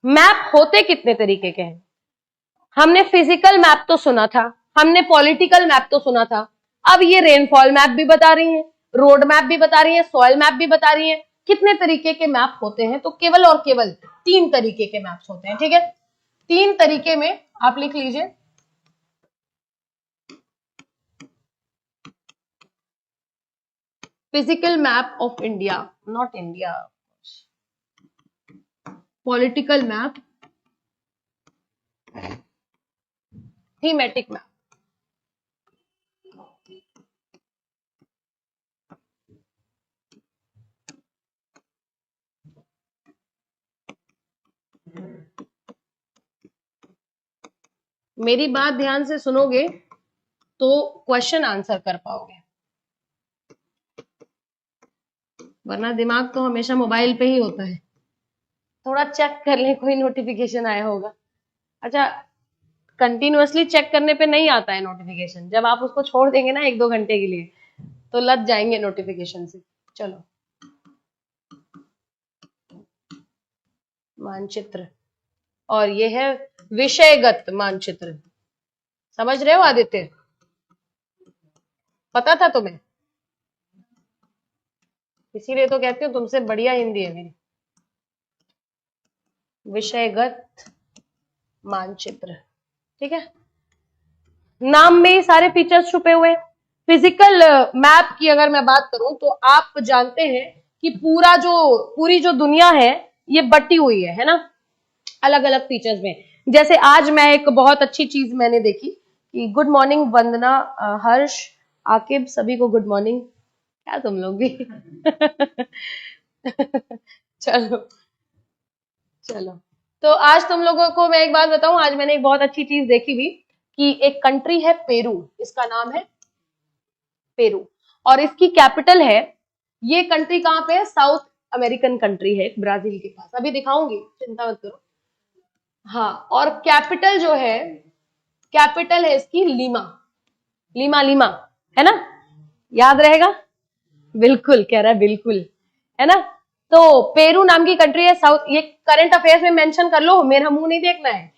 Map होते कितने तरीके के हैं? हमने फिजिकल मैप तो सुना था, हमने पॉलिटिकल मैप तो सुना था, अब ये रेनफॉल मैप भी बता रही हैं, रोड मैप भी बता रही हैं, सॉइल मैप भी बता रही हैं। कितने तरीके के मैप होते हैं? तो केवल और केवल 3 तरीके के मैप्स होते हैं। ठीक है, 3 तरीके में आप लिख लीजिए। Physical map of India, not India, political map, thematic map. मेरी बात ध्यान से सुनोगे तो क्वेश्चन आंसर कर पाओगे, वरना दिमाग तो हमेशा मोबाइल पे ही होता है। थोड़ा चेक कर ले, कोई नोटिफिकेशन आया होगा। अच्छा, कंटिन्यूअसली चेक करने पे नहीं आता है नोटिफिकेशन, जब आप उसको छोड़ देंगे ना 1-2 घंटे के लिए तो लग जाएंगे नोटिफिकेशन से। चलो, मानचित्र, और ये है विषयगत मानचित्र। समझ रहे हो आदित्य? पता था तुम्हें? इसीलिए तो कहती हूँ तुमसे बढ़िया हिंदी है मेरी। विषयगत मानचित्र, ठीक है। नाम में ही सारे फीचर्स छुपे हुए हैं। फिजिकल मैप की अगर मैं बात करूं तो आप जानते हैं कि पूरी जो दुनिया है ये बटी हुई है ना, अलग अलग फीचर्स में। जैसे आज मैं एक बहुत अच्छी चीज मैंने देखी कि गुड मॉर्निंग वंदना, हर्ष, आकिब, सभी को गुड मॉर्निंग। क्या तुम लोग भी चलो चलो, तो आज तुम लोगों को मैं एक बात बताऊं, आज मैंने एक बहुत अच्छी चीज देखी हुई कि एक कंट्री है पेरू, इसका नाम है पेरू, और इसकी कैपिटल है, ये कंट्री कहां पे है? साउथ अमेरिकन कंट्री है, ब्राजील के पास। अभी दिखाऊंगी, चिंता मत करो। हाँ, और कैपिटल जो है, कैपिटल है इसकी लीमा। लीमा, लीमा है ना, याद रहेगा? बिल्कुल कह रहा है, बिल्कुल, है ना। तो पेरू नाम की कंट्री है साउथ, ये करंट अफेयर्स में मेंशन कर लो, मेरा मुंह नहीं देखना है,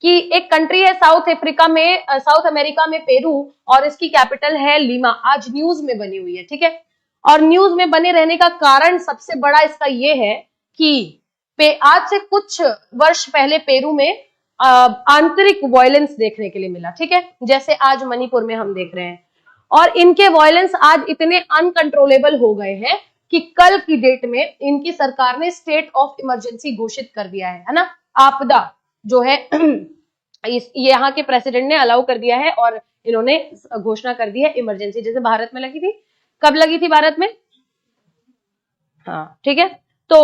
कि एक कंट्री है साउथ अफ्रीका में, साउथ अमेरिका में पेरू, और इसकी कैपिटल है लीमा। आज न्यूज में बनी हुई है, ठीक है। और न्यूज में बने रहने का कारण सबसे बड़ा इसका ये है कि आज से कुछ वर्ष पहले पेरू में आंतरिक वायलेंस देखने के लिए मिला, ठीक है, जैसे आज मणिपुर में हम देख रहे हैं। और इनके वायलेंस आज इतने अनकंट्रोलेबल हो गए हैं कि कल की डेट में इनकी सरकार ने स्टेट ऑफ इमरजेंसी घोषित कर दिया है ना। आपदा जो है यहाँ के प्रेसिडेंट ने अलाउ कर दिया है और इन्होंने घोषणा कर दी है इमरजेंसी, जैसे भारत में लगी थी। कब लगी थी भारत में? हाँ, ठीक है। तो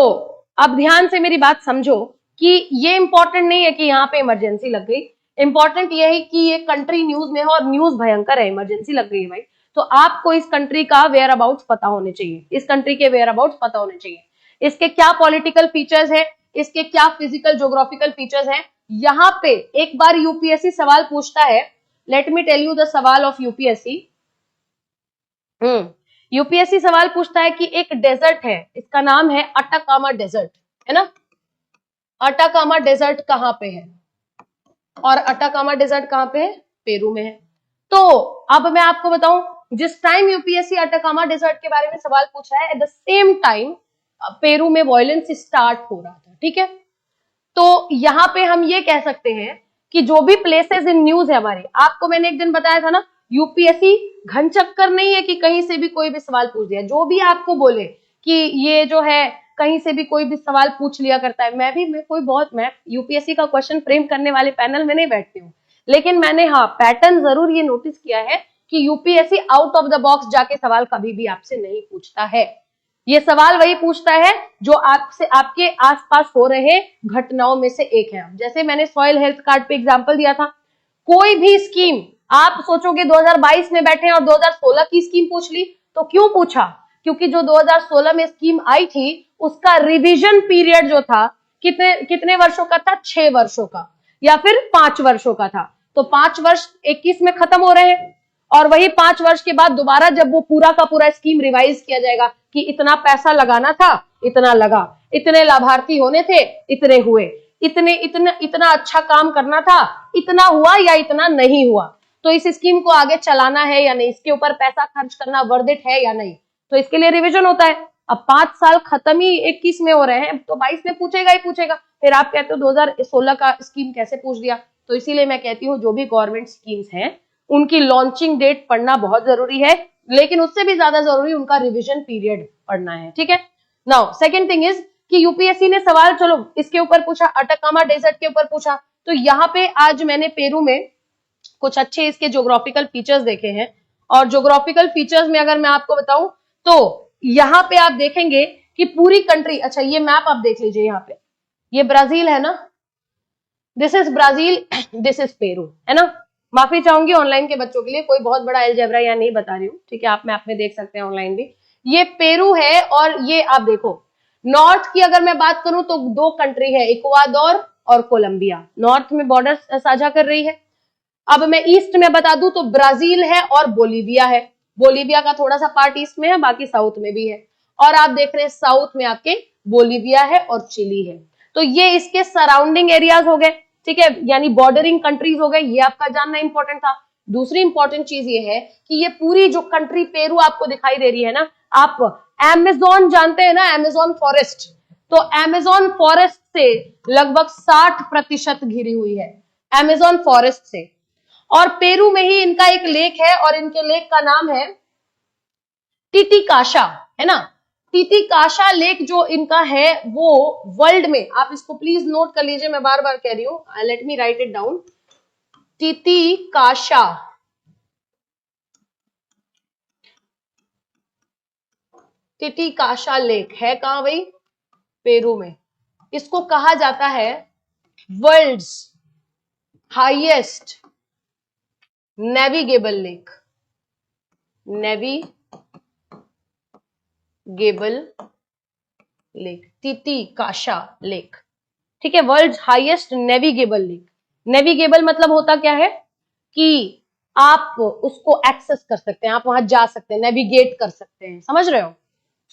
अब ध्यान से मेरी बात समझो कि ये इंपॉर्टेंट नहीं है कि यहाँ पे इमरजेंसी लग गई, इंपॉर्टेंट ये है कि ये कंट्री न्यूज में है और न्यूज भयंकर है, इमरजेंसी लग गई है भाई। तो आपको इस कंट्री का वेयर अबाउट पता होने चाहिए, इस कंट्री के वेयर अबाउट पता होने चाहिए, इसके क्या पॉलिटिकल फीचर्स है, इसके क्या फिजिकल ज्योग्राफिकल फीचर्स है। यहाँ पे एक बार यूपीएससी सवाल पूछता है, let me tell you the सवाल ऑफ यूपीएससी। यूपीएससी सवाल पूछता है कि एक डेजर्ट है, इसका नाम है अटाकामा डेजर्ट, है ना। अटाकामा डेजर्ट कहाँ पे है? और अटाकामा डेजर्ट कहाँ पे है? पेरू में है। तो अब मैं आपको बताऊं, जिस टाइम यूपीएससी अटाकामा डेजर्ट के बारे में सवाल पूछा है, at the same time Peru में वायलेंस स्टार्ट हो रहा था, ठीक है। तो यहाँ पे हम ये कह सकते हैं कि जो भी प्लेसेस इन न्यूज है हमारे, आपको मैंने एक दिन बताया था ना, यूपीएससी घन चक्कर नहीं है कि कहीं से भी कोई भी सवाल पूछ दिया। जो भी आपको बोले कि ये जो है कहीं से भी कोई भी सवाल पूछ लिया करता है, मैं यूपीएससी का क्वेश्चन फ्रेम करने वाले पैनल में नहीं बैठती हूँ, लेकिन मैंने हाँ पैटर्न जरूर ये नोटिस किया है कि UPSC out of the box जाके सवाल कभी भी आपसे नहीं पूछता है। ये सवाल वही पूछता है जो आपसे आपके आसपास हो रहे घटनाओं में से एक है। जैसे मैंने सॉइल हेल्थ कार्ड पे एग्जांपल दिया था, कोई भी स्कीम आप सोचोगे 2022 में बैठे और 2016 की स्कीम पूछ ली, तो क्यों पूछा? क्योंकि जो 2016 में स्कीम आई थी उसका रिवीजन पीरियड जो था कितने वर्षों का था? 6 वर्षों का या फिर 5 वर्षों का था। तो 5 वर्ष 21 में खत्म हो रहे हैं और वही 5 वर्ष के बाद दोबारा जब वो पूरा का पूरा स्कीम रिवाइज किया जाएगा कि इतना पैसा लगाना था, इतना लगा, इतने लाभार्थी होने थे, इतने हुए, इतने इतना इतना अच्छा काम करना था, इतना हुआ या इतना नहीं हुआ, तो इस स्कीम को आगे चलाना है या नहीं, इसके ऊपर पैसा खर्च करना वर्थ इट है या नहीं, तो इसके लिए रिवीजन होता है। अब 5 साल खत्म ही 21 में हो रहे हैं, तो 22 में पूछेगा ही पूछेगा। फिर आप कहते हो 2016 का स्कीम कैसे पूछ दिया, तो इसीलिए मैं कहती हूँ जो भी गवर्नमेंट स्कीम्स हैं उनकी लॉन्चिंग डेट पढ़ना बहुत जरूरी है, लेकिन उससे भी ज्यादा जरूरी उनका रिविजन पीरियड पढ़ना है, ठीक है। नाउ सेकंड थिंग इज कि यूपीएससी ने सवाल चलो इसके ऊपर पूछा, अटाकामा डेजर्ट के ऊपर पूछा, तो यहाँ पे आज मैंने पेरू में कुछ अच्छे इसके ज्योग्राफिकल फीचर्स देखे हैं, और ज्योग्राफिकल फीचर्स में अगर मैं आपको बताऊं तो यहाँ पे आप देखेंगे कि पूरी कंट्री, अच्छा ये मैप आप देख लीजिए, यहाँ पे ये ब्राजील है ना, this is Brazil, this is Peru, है ना। माफी चाहूंगी ऑनलाइन के बच्चों के लिए, कोई बहुत बड़ा अलजेब्रा या नहीं बता रही हूँ, ठीक है, आप मैप में देख सकते हैं ऑनलाइन भी। ये पेरू है, और ये आप देखो नॉर्थ की अगर मैं बात करूं तो 2 कंट्री है, इक्वाडोर और कोलंबिया, नॉर्थ में बॉर्डर साझा कर रही है। अब मैं ईस्ट में बता दूं तो ब्राजील है और बोलीविया है, बोलीविया का थोड़ा सा पार्ट ईस्ट में है, बाकी साउथ में भी है, और आप देख रहे हैं साउथ में आपके बोलीविया है और चिली है। तो ये इसके सराउंडिंग एरियाज हो गए, ठीक है, यानी बॉर्डरिंग कंट्रीज हो गए, ये आपका जानना इंपॉर्टेंट था। दूसरी इंपॉर्टेंट चीज ये है कि ये पूरी जो कंट्री पेरू आपको दिखाई दे रही है ना, आप अमेज़न जानते हैं ना, अमेज़न फॉरेस्ट, तो अमेज़न फॉरेस्ट से लगभग 60% घिरी हुई है, अमेज़न फॉरेस्ट से। और पेरू में ही इनका एक लेक है, और इनके लेक का नाम है टिटिकाशा, है ना। टिटिकाशा लेक जो इनका है वो वर्ल्ड में, आप इसको प्लीज नोट कर लीजिए, मैं बार बार कह रही हूं, let me write it down, Titicaca, Titicaca lake है कहां भाई, पेरू में। इसको कहा जाता है world's highest navigable lake, navigable lake, Titicaca lake, ठीक है, world highest navigable lake. Navigable मतलब होता क्या है कि आप उसको एक्सेस कर सकते हैं, आप वहां जा सकते हैं, नेविगेट कर सकते हैं, समझ रहे हो।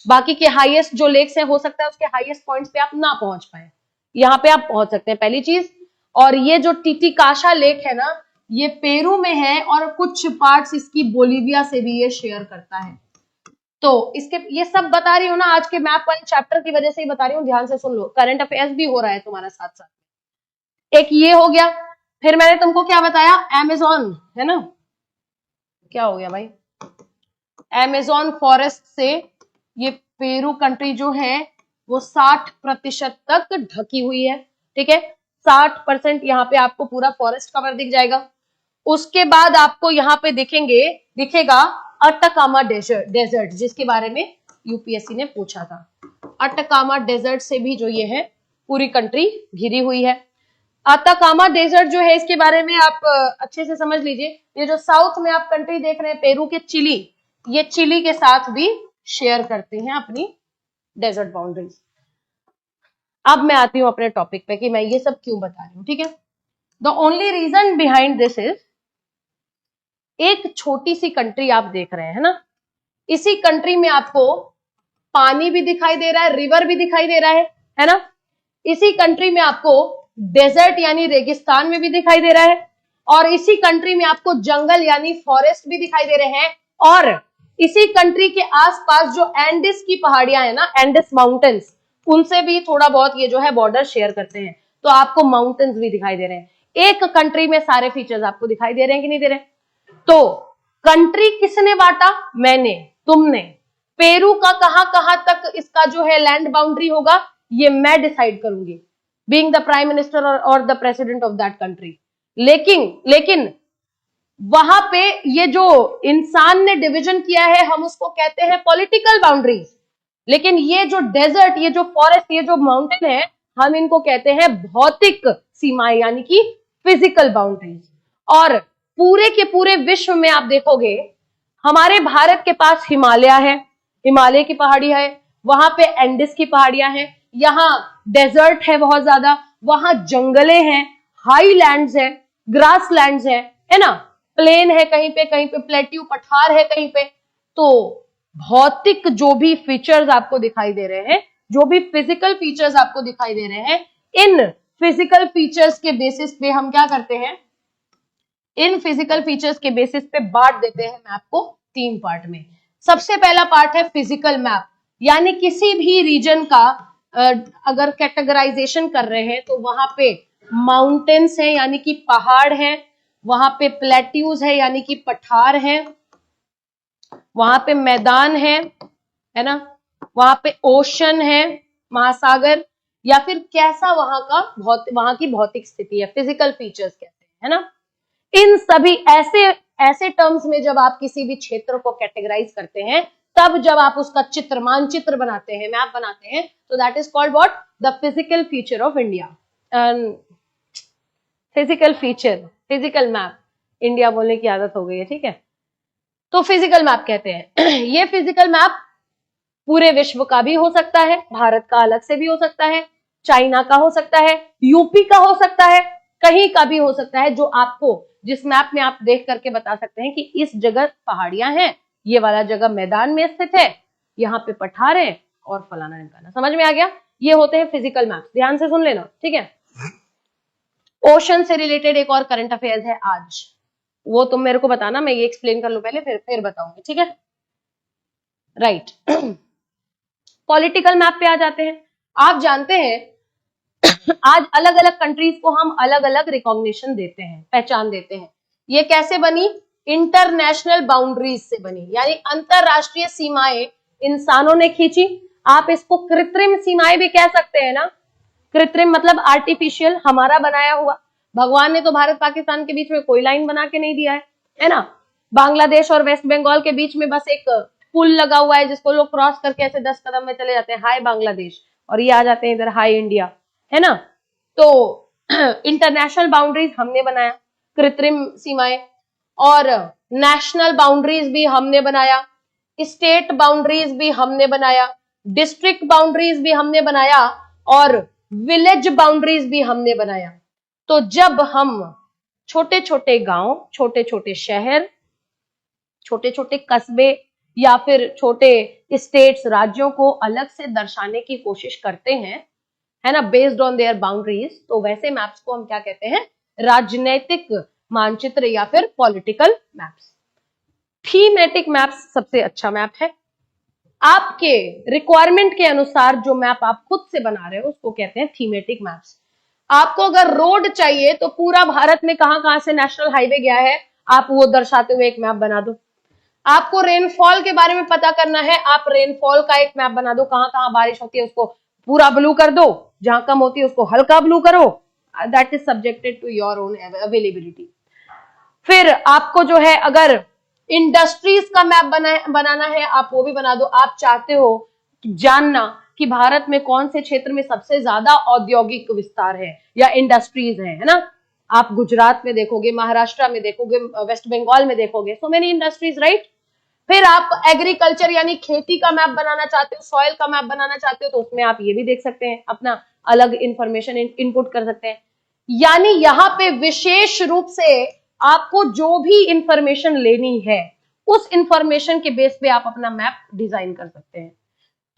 बाकी के हाईएस्ट जो लेक्स हैं हो सकता है उसके हाईएस्ट पॉइंट्स पे आप ना पहुंच पाए, यहाँ पे आप पहुंच सकते हैं, पहली चीज। और ये जो टिटिकाशा लेक है ना, ये पेरू में है, और कुछ पार्ट्स इसकी बोलीविया से भी ये शेयर करता है। तो इसके ये सब बता रही हूँ ना, आज के मैप वाले चैप्टर की वजह से ही बता रही हूँ, ध्यान से सुन लो, करंट अफेयर्स भी हो रहा है तुम्हारा साथ साथ। एक ये हो गया, फिर मैंने तुमको क्या बताया, अमेज़न, है ना, क्या हो गया भाई, अमेज़न फॉरेस्ट से ये पेरू कंट्री जो है वो 60% तक ढकी हुई है, ठीक है, 60% यहाँ पे आपको पूरा फॉरेस्ट कवर दिख जाएगा। उसके बाद आपको यहाँ पे दिखेगा अटाकामा डेजर्ट, जिसके बारे में यूपीएससी ने पूछा था। अटाकामा डेजर्ट से भी जो ये है पूरी कंट्री घिरी हुई है। अटाकामा डेजर्ट जो है इसके बारे में आप अच्छे से समझ लीजिए, ये जो साउथ में आप कंट्री देख रहे हैं पेरू के चिली, ये चिली के साथ भी शेयर करते हैं अपनी डेजर्ट बाउंड्रीज। अब मैं आती हूं अपने टॉपिक पे कि मैं ये सब क्यों बता रही हूँ, ठीक है। The only reason behind this is, एक छोटी सी कंट्री आप देख रहे हैं ना, इसी कंट्री में आपको पानी भी दिखाई दे रहा है, रिवर भी दिखाई दे रहा है ना। इसी कंट्री में आपको डेजर्ट यानी रेगिस्तान में भी दिखाई दे रहा है, और इसी कंट्री में आपको जंगल यानी फॉरेस्ट भी दिखाई दे रहे हैं, और इसी कंट्री के आसपास जो एंडिस की पहाड़ियां है ना, एंडिस माउंटेन्स, उनसे भी थोड़ा बहुत ये जो है बॉर्डर शेयर करते हैं, तो आपको माउंटेन्स भी दिखाई दे रहे हैं। एक कंट्री में सारे फीचर्स आपको दिखाई दे रहे हैं कि नहीं दे रहे? तो कंट्री किसने बांटा? मैंने, तुमने। पेरू का कहां कहां तक इसका जो है लैंड बाउंड्री होगा, ये मैं डिसाइड करूंगी, बीइंग द प्राइम मिनिस्टर और the president of that country. लेकिन वहां पे ये जो इंसान ने डिवीजन किया है, हम उसको कहते हैं पॉलिटिकल बाउंड्रीज। लेकिन ये जो डेजर्ट, ये जो फॉरेस्ट, ये जो माउंटेन है, हम इनको कहते हैं भौतिक सीमाएं, यानी कि फिजिकल बाउंड्रीज। और पूरे के पूरे विश्व में आप देखोगे, हमारे भारत के पास हिमालय है, हिमालय की पहाड़ियां है, वहां पे एंडिस की पहाड़ियां हैं, यहाँ डेजर्ट है बहुत ज्यादा, वहां जंगले हैं, हाईलैंड्स है, ग्रास लैंड्स है ना, प्लेन है कहीं पे प्लेट्यू पठार है कहीं पे। तो भौतिक जो भी फीचर्स आपको दिखाई दे रहे हैं, जो भी फिजिकल फीचर्स आपको दिखाई दे रहे हैं, इन फिजिकल फीचर्स के बेसिस पे हम क्या करते हैं, इन फिजिकल फीचर्स के बेसिस पे बांट देते हैं मैप को 3 पार्ट में। सबसे पहला पार्ट है फिजिकल मैप, यानी किसी भी रीजन का अगर कैटेगराइजेशन कर रहे हैं तो वहां पे माउंटेन्स है यानी कि पहाड़ है, वहां पे प्लेट्यूज है यानी कि पठार है, वहां पे मैदान है ना, वहां पे ओशन है, महासागर, या फिर कैसा वहां की भौतिक स्थिति है, फिजिकल फीचर्स कहते हैं, है ना। इन सभी ऐसे टर्म्स में जब आप किसी भी क्षेत्र को कैटेगराइज करते हैं, तब जब आप उसका चित्र मानचित्र बनाते हैं, मैप बनाते हैं, तो that is called what, the physical feature of India. Physical map, India बोलने की आदत हो गई है, ठीक है। तो फिजिकल मैप कहते हैं। ये फिजिकल मैप पूरे विश्व का भी हो सकता है, भारत का अलग से भी हो सकता है, चाइना का हो सकता है, यूपी का हो सकता है, कहीं का भी हो सकता है, जो आपको जिस मैप में आप देख करके बता सकते हैं कि इस जगह पहाड़ियां हैं, ये वाला जगह मैदान में स्थित है, यहाँ पे पठार है और फलाना ढिमकाना। समझ में आ गया? ये होते हैं फिजिकल मैप्स, ध्यान से सुन लेना, ठीक है। ओशन से रिलेटेड एक और करंट अफेयर्स है आज, वो तुम मेरे को बताना, मैं ये एक्सप्लेन कर लूं पहले, फिर बताऊंगी, ठीक है। राइट। पॉलिटिकल मैप पे आ जाते हैं। आप जानते हैं आज अलग अलग कंट्रीज को हम अलग अलग रिकॉग्निशन देते हैं, पहचान देते हैं। ये कैसे बनी? इंटरनेशनल बाउंड्रीज से बनी, यानी अंतरराष्ट्रीय सीमाएं इंसानों ने खींची। आप इसको कृत्रिम सीमाएं भी कह सकते हैं ना। कृत्रिम मतलब आर्टिफिशियल, हमारा बनाया हुआ। भगवान ने तो भारत पाकिस्तान के बीच में कोई लाइन बना के नहीं दिया है ना। बांग्लादेश और वेस्ट बंगाल के बीच में बस एक पुल लगा हुआ है जिसको लोग क्रॉस करके ऐसे 10 कदम में चले जाते हैं, हाय बांग्लादेश, और ये आ जाते हैं इधर, हाय इंडिया, है ना। तो इंटरनेशनल बाउंड्रीज हमने बनाया, कृत्रिम सीमाएं, और नेशनल बाउंड्रीज भी हमने बनाया, स्टेट बाउंड्रीज भी हमने बनाया, डिस्ट्रिक्ट बाउंड्रीज भी हमने बनाया, और विलेज बाउंड्रीज भी हमने बनाया। तो जब हम छोटे छोटे गांव, छोटे छोटे शहर, छोटे छोटे कस्बे या फिर छोटे स्टेट्स, राज्यों को अलग से दर्शाने की कोशिश करते हैं, है ना, बेस्ड ऑन देयर बाउंड्रीज, तो वैसे मैप्स को हम क्या कहते हैं? राजनैतिक मानचित्र या फिर पॉलिटिकल मैप्स। थीमेटिक मैप्स सबसे अच्छा मैप है। आपके रिक्वायरमेंट के अनुसार जो मैप आप खुद से बना रहे हो उसको कहते हैं थीमेटिक मैप्स। आपको अगर रोड चाहिए तो पूरा भारत में कहां कहां से नेशनल हाईवे गया है, आप वो दर्शाते हुए एक मैप बना दो। आपको रेनफॉल के बारे में पता करना है, आप रेनफॉल का एक मैप बना दो, कहां कहां बारिश होती है उसको पूरा ब्लू कर दो, जहां कम होती है उसको हल्का ब्लू करो। That is subjected to your own availability. फिर आपको जो है अगर इंडस्ट्रीज का मैप बनाना है, आप वो भी बना दो। आप चाहते हो जानना कि भारत में कौन से क्षेत्र में सबसे ज्यादा औद्योगिक विस्तार है या इंडस्ट्रीज है ना। आप गुजरात में देखोगे, महाराष्ट्र में देखोगे, वेस्ट बंगाल में देखोगे, सो मेनी इंडस्ट्रीज, राइट। फिर आप एग्रीकल्चर यानी खेती का मैप बनाना चाहते हो, सॉइल का मैप बनाना चाहते हो, तो उसमें आप ये भी देख सकते हैं, अपना अलग इंफॉर्मेशन इनपुट कर सकते हैं। यानी यहाँ पे विशेष रूप से आपको जो भी इंफॉर्मेशन लेनी है उस इंफॉर्मेशन के बेस पे आप अपना मैप डिजाइन कर सकते हैं।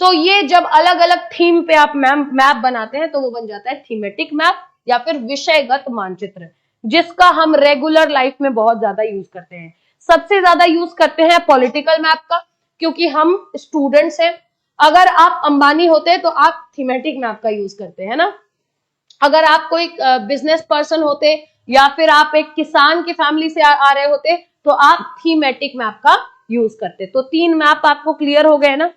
तो ये जब अलग अलग थीम पे आप मैप बनाते हैं तो वो बन जाता है थीमेटिक मैप या फिर विषयगत मानचित्र, जिसका हम रेगुलर लाइफ में बहुत ज्यादा यूज करते हैं। सबसे ज्यादा यूज करते हैं पॉलिटिकल मैप का, क्योंकि हम स्टूडेंट्स हैं। अगर आप अंबानी होते हैं तो आप थीमेटिक मैप का यूज करते हैं ना। अगर आप कोई बिजनेस पर्सन होते या फिर आप एक किसान की फैमिली से आ रहे होते तो आप थीमेटिक मैप का यूज करते। तो 3 मैप आपको क्लियर हो गए ना।